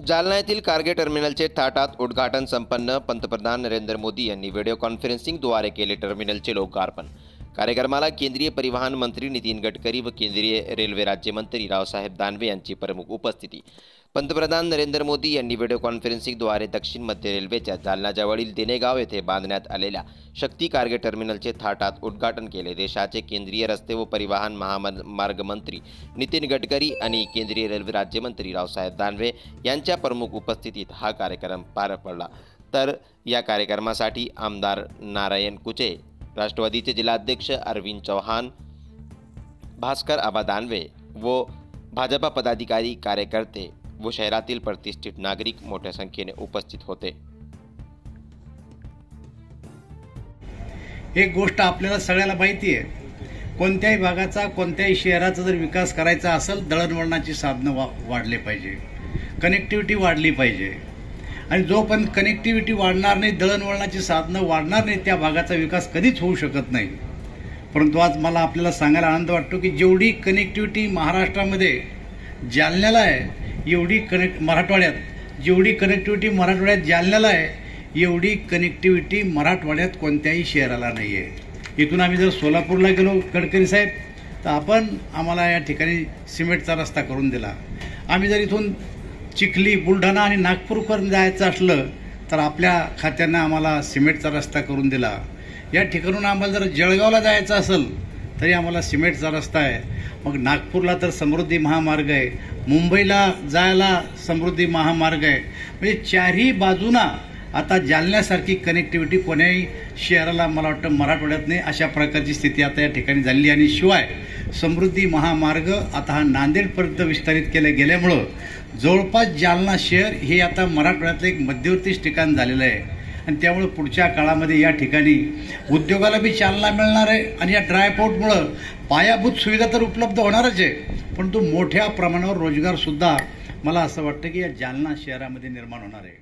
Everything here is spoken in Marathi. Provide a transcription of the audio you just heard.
जालना येथील कारगे टर्मिनलचे थाटात उद्घाटन संपन्न। पंतप्रधान नरेंद्र मोदी यांनी व्हिडिओ कॉन्फरन्सिंगद्वारे केले टर्मिनलचे लोकार्पण। कार्यक्रमाला केंद्रीय परिवहन मंत्री नितीन गडकरी व केंद्रीय रेल्वे राज्यमंत्री रावसाहेब दानवे यांची प्रमुख उपस्थिती। पंतप्रधान नरेंद्र मोदी यांनी व्हिडिओ कॉन्फरन्सिंगद्वारे दक्षिण मध्य रेल्वेच्या जालनाजवळील देणेगाव येथे बांधण्यात आलेल्या शक्ती कारगे टर्मिनलचे थाटात उद्घाटन केले। देशाचे केंद्रीय रस्ते व परिवहन महामार्ग मंत्री नितीन गडकरी आणि केंद्रीय रेल्वे राज्यमंत्री रावसाहेब दानवे यांच्या प्रमुख उपस्थितीत हा कार्यक्रम पार पडला। तर या कार्यक्रमासाठी आमदार नारायण कुचे, राष्ट्रवादीचे जिल्हाध्यक्ष अरविंद चौहान, भास्कर आबा दानवे व भाजपा पदाधिकारी, कार्यकर्ते व शहरातील प्रतिष्ठित नागरिक मोठ्या संख्येने उपस्थित होते। एक गोष्ट आपल्याला सगळ्याला माहिती आहे, कोणत्याही भागाचा कोणत्याही शहराचा जर विकास करायचा असेल, दळणवळणाची साधनं वाढले पाहिजे, कनेक्टिव्हिटी वाढली पाहिजे। आणि जोपर्यंत कनेक्टिव्हिटी वाढणार नाही, दळणवळणाची साधनं वाढणार नाही, त्या भागाचा विकास कधीच होऊ शकत नाही। परंतु आज मला आपल्याला सांगायला आनंद वाटतो की जेवढी कनेक्टिव्हिटी महाराष्ट्रामध्ये जालन्याला आहे, एवढी मराठवाड्यात जालन्याला आहे, एवढी कनेक्टिव्हिटी मराठवाड्यात कोणत्याही शहराला नाही आहे। इथून आम्ही जर सोलापूरला गेलो गडकरी साहेब, तर आम्हाला या ठिकाणी सिमेंटचा रस्ता करून दिला। आम्ही जर इथून चिखली, बुलढाणा आणि नागपूरपर्यंत जायचं असलं तर आपल्या खात्यानं आम्हाला सिमेंटचा रस्ता करून दिला। या ठिकाणून आम्हाला जर जळगावला जायचं असेल तरी आम्हाला सिमेंटचा रस्ता आहे। मग नागपूरला तर समृद्धी महामार्ग आहे, मुंबईला जायला समृद्धी महामार्ग आहे। म्हणजे चारही बाजूना आता जालन्यासारखी कनेक्टिव्हिटी कोण्याही शहराला मला वाटतं मराठवाड्यात नाही, अशा प्रकारची स्थिती आता या ठिकाणी झाली। आणि शिवाय समृद्धी महामार्ग आता हा नांदेडपर्यंत विस्तारित केला गेल्यामुळं जवळपास जालना शहर हे आता मराठवाड्यातलं एक मध्यवर्ती ठिकाण झालेलं आहे। आणि त्यामुळे पुढच्या काळामध्ये या ठिकाणी उद्योगाला बी चालना मिळणार आहे आणि या ड्रायपोर्टमुळं पायाभूत सुविधा तर उपलब्ध होणारच आहे, परंतु मोठ्या प्रमाणावर रोजगार सुद्धा मला असं वाटतं की या जालना शहरामध्ये निर्माण होणार आहे।